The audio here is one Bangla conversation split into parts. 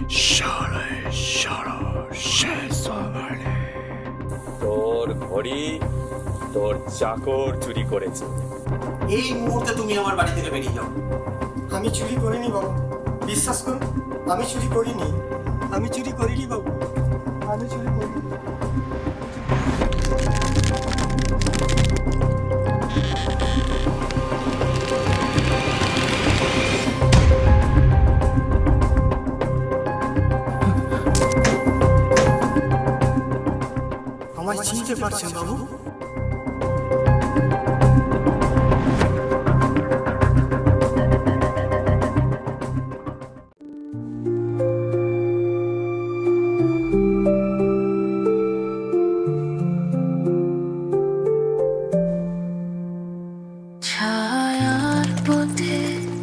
শালা শালা শেষ আমারে। তোর ঘড়ি তোর চাকর চুরি করেছে। এই মুহূর্তে তুমি আমার বাড়ি থেকে বেরিয়ে যাও। আমি চুরি করিনি বাবু, বিশ্বাস করুন আমি চুরি করিনি। আমি চুরি করিনি বাবু, আমি চুরি করিনি। আমায় চিনতে পারছেন বাবু? ছায়ার পথে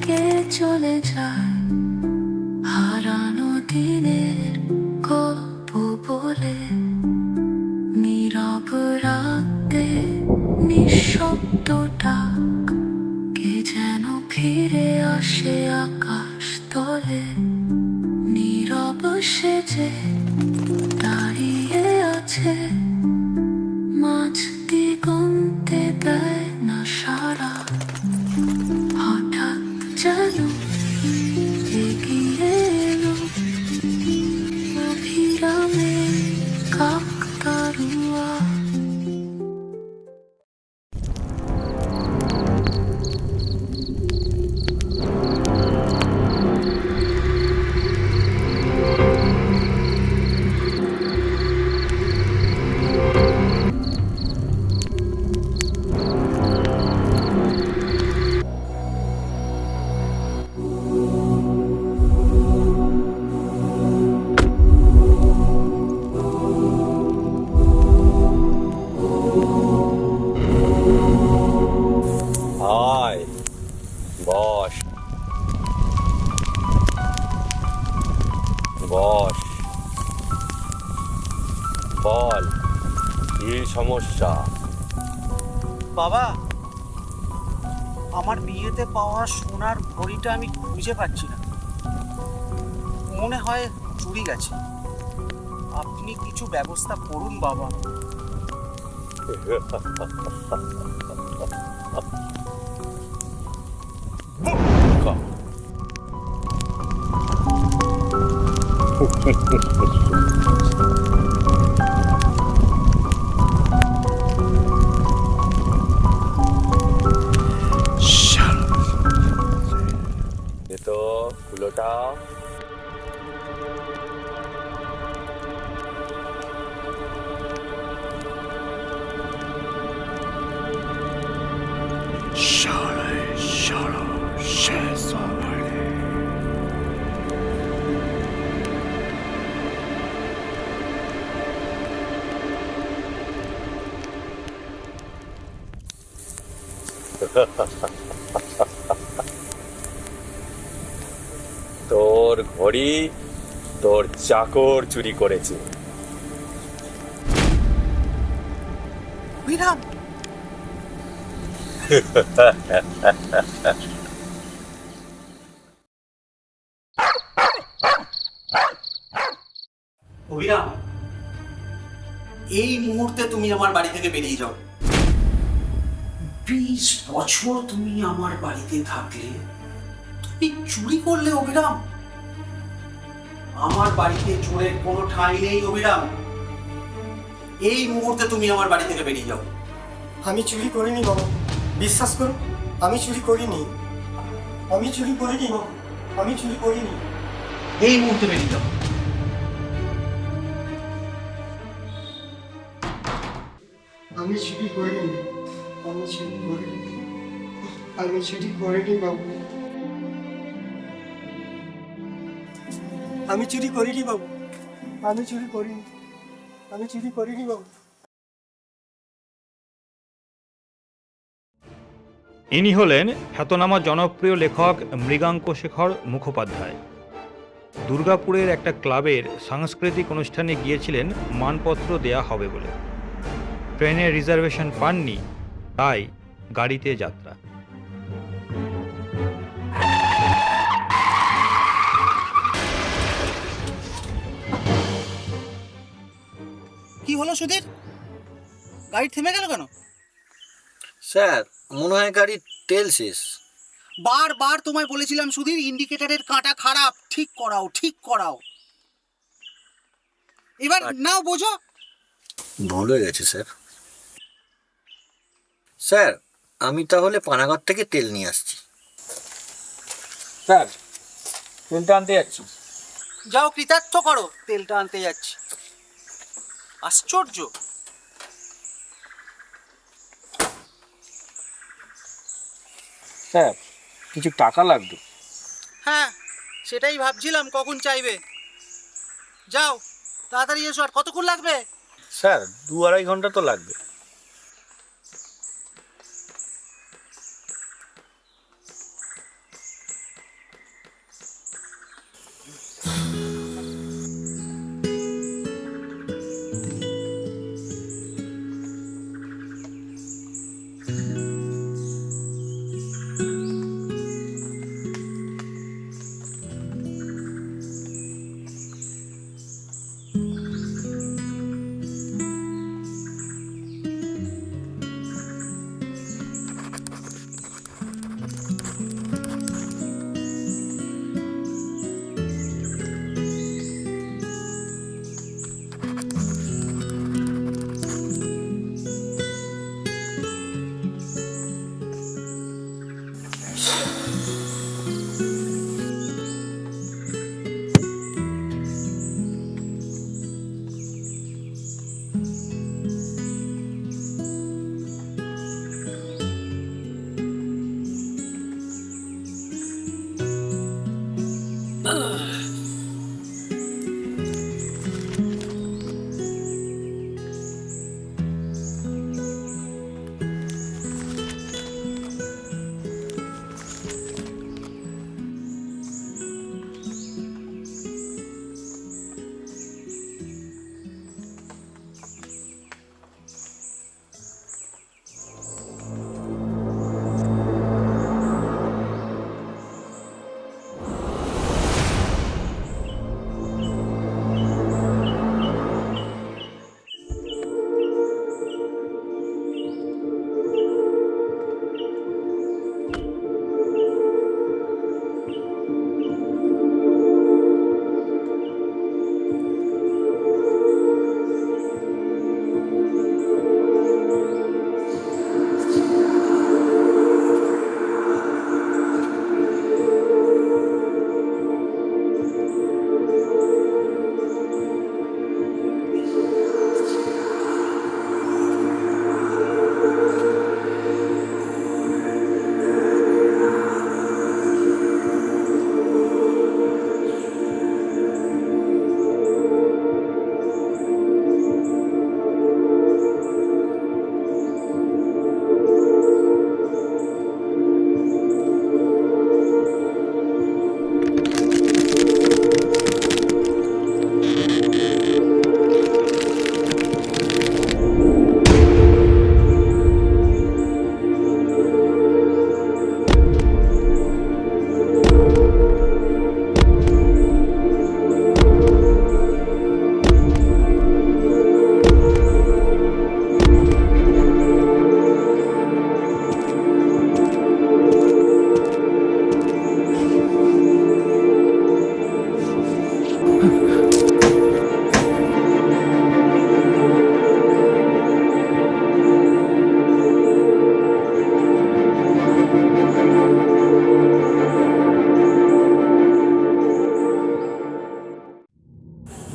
কে চলে যায়, হারানো দিনের গল্প বলে। নীরব রাতে নিঃশব্দ ডাক, কে যেন ফিরে আসে আকাশ তলে। নীরব সেজে দাঁড়িয়ে আছে, মাঝ দিগন্তে দেয় না সারা। হঠাৎ যেন এগিয়ে এলো অভিরামে কাকতারুয়া। আয় বস বস, বল কি সমস্যা? বাবা, আমার বিয়েতে পাওয়া সোনার ঘড়িটা আমি খুঁজে পাচ্ছি না। মনে হয় চুরি গেছে। আপনি কিছু ব্যবস্থা করুন বাবা। এ তো কুলোটা। শালা শালা শেষ আমারে। তোর ঘড়ি তোর চাকর চুরি করেছে। অভিরাম, অভিরাম, এই মুহূর্তে তুমি আমার বাড়ি থেকে বেরিয়ে যাও। 20 বছর তুমি আমার বাড়িতে থাকলে, তুমি চুরি করলে অভিরাম। আমার বাড়িতে চোরের কোনো ঠাঁই নেই অভিরাম। এই মুহূর্তে তুমি আমার বাড়ি থেকে বেরিয়ে যাও। আমি চুরি করিনি বাবু, বিশ্বাস করুন আমি চুরি করিনি। আমি চুরি করিনি বাবু, আমি চুরি করিনি। এই মুহূর্তে বেরিয়ে যাও। আমি চুরি করিনি, আমি চুরি করিনি, আমি চুরি করিনি বাবু, আমি চুরি করিনি বাবু, আমি চুরি করিনি, আমি চুরি করিনি বাবু। ইনি হলেন খ্যাতনামা জনপ্রিয় লেখক মৃগাঙ্ক শেখর মুখোপাধ্যায়। দুর্গাপুরের একটা ক্লাবের সাংস্কৃতিক অনুষ্ঠানে গিয়েছিলেন মানপত্র দেয়া হবে বলে। ট্রেনের রিজার্ভেশন পাননি, তাই গাড়িতে যাত্রা। হলো সুধীর? গাড়ি থেমে গেল কেন? স্যার মনে হয় গাড়ির তেল শেষ। বারবার তোমায় বলেছিলাম সুধীর, ইন্ডিকেটরের কাঁটা খারাপ, ঠিক করাও ঠিক করাও। এবার নাও বোঝো। ভুল হয়ে গেছে স্যার। স্যার আমি তাহলে পানাগড় থেকে তেল নিয়ে আসছি। স্যার তেলটা আনতে যাচ্ছি। যাও কৃতার্থ করো, তেলটা আনতে যাচ্ছি। আশ্চর্য। স্যার কিছু টাকা লাগবে। হ্যাঁ সেটাই ভাবছিলাম কখন চাইবে। যাও তাড়াতাড়ি এসো। আর কতক্ষণ লাগবে? স্যার 2-2.5 ঘন্টা তো লাগবে।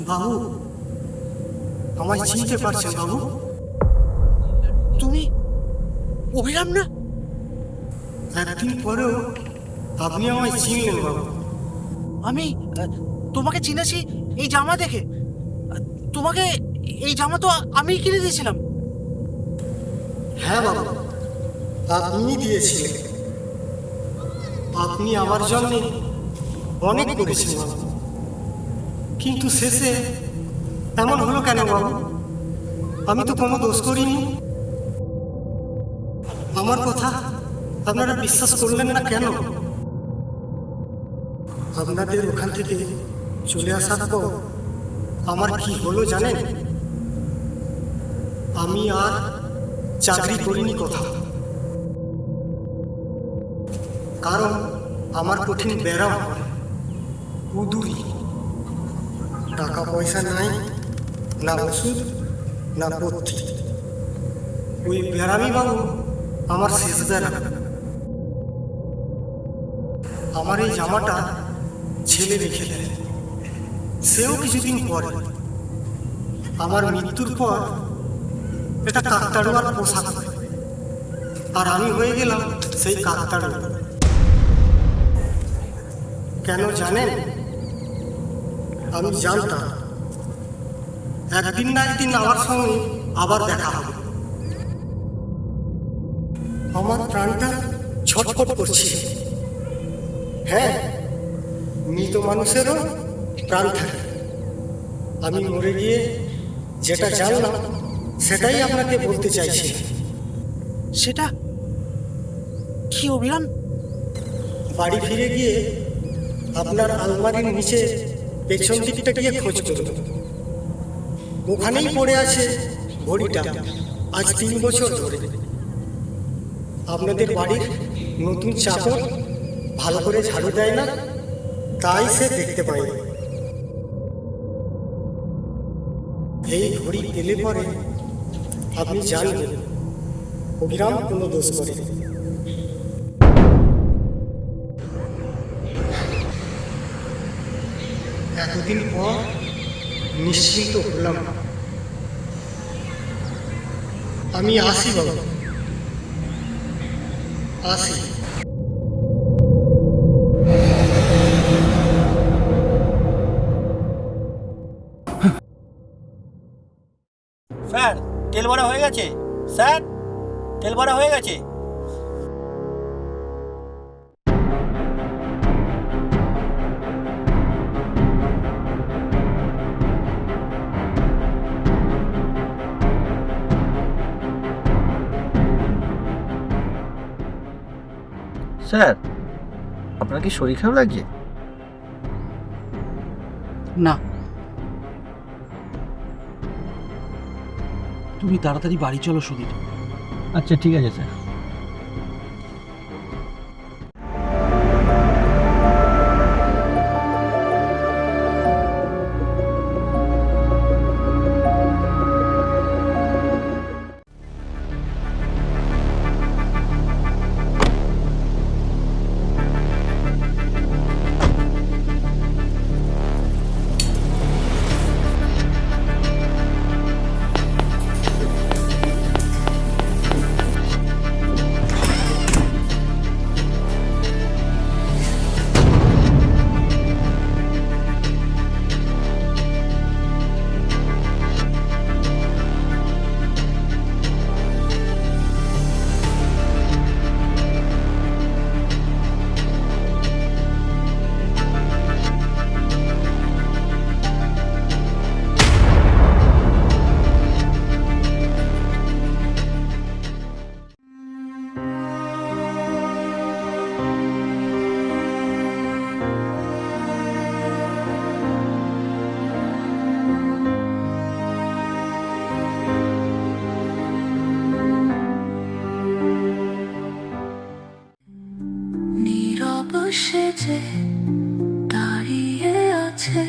বাবু, আমায় চিনতে পারছেন বাবু? তুমি অভিরাম না? একদিন পরেও আপনি আমায় চিনলেন বাবু। আমি তোমাকে চিনেছি এই জামা দেখে। তোমাকে এই জামা তো আমি কিনে দিয়েছিলাম। হ্যাঁ বাবু, আপনি দিয়েছিলেন। আপনি আমার জন্য অনেক করেছেন বাবু, কিন্তু শেষে এমন হলো কেন বাবু? আমি তো কোনো দোষ করিনি। আমার কথা আপনারা বিশ্বাস করলেন না কেন? আপনাদের ওখান থেকে চলে আসার পর আমার কি হলো জানেন? আমি আর চাকরি করিনি কোথাও, কারণ আমার কঠিন ব্যারাম হয়, উদুরি, টাকা পয়সা নাই, না ওষুধ না পথ্যি। ওই ব্যারামি বাবু আমার শেষ ব্যারাম। আমার এই জামাটা ছেলে রেখে দেয়, সেও কিছুদিন পরে। আমার মৃত্যুর পর এটা কাকতাড়ুয়ার পোশাক হয়, আর আমি হয়ে গেলাম সেই কাকতাড়ুয়া। কেন জানেন? আমি জানতাম একদিন না একদিন আমার সঙ্গে আবার দেখা হবে। আমার প্রাণটা ছটফট করছে। হ্যাঁ, মৃত মানুষেরও প্রাণ থাকে। আমি মরে গিয়ে যেটা জানলাম সেটাই আপনাকে বলতে চাইছি। সেটা কি অভিরাম? বাড়ি ফিরে গিয়ে আপনার আলমারির নিচে পেছন দিকটা গিয়ে খোঁজ করুন। ওখানেই পড়ে আছে ঘড়িটা, আজ 3 বছর ধরে। আপনাদের বাড়ির নতুন চাকর ভালো করে ঝাড়ু দেয় না, তাই সে দেখতে পায়। এই ঘড়ি পেলে পরে আপনি জানবেন অভিরাম কোনো দোষ করে। এতদিন পর নিশ্চিন্ত হলাম। আমি আসি বাবা, আসি। স্যার, তেল ভরা হয়ে গেছে। স্যার, তেল ভরা হয়ে গেছে। স্যার, আপনার কি শরীর খারাপ লাগছে? না, তুমি তাড়াতাড়ি বাড়ি চলো সুধীর। আচ্ছা, ঠিক আছে স্যার। নীরব সেজে দাঁড়িয়ে আছে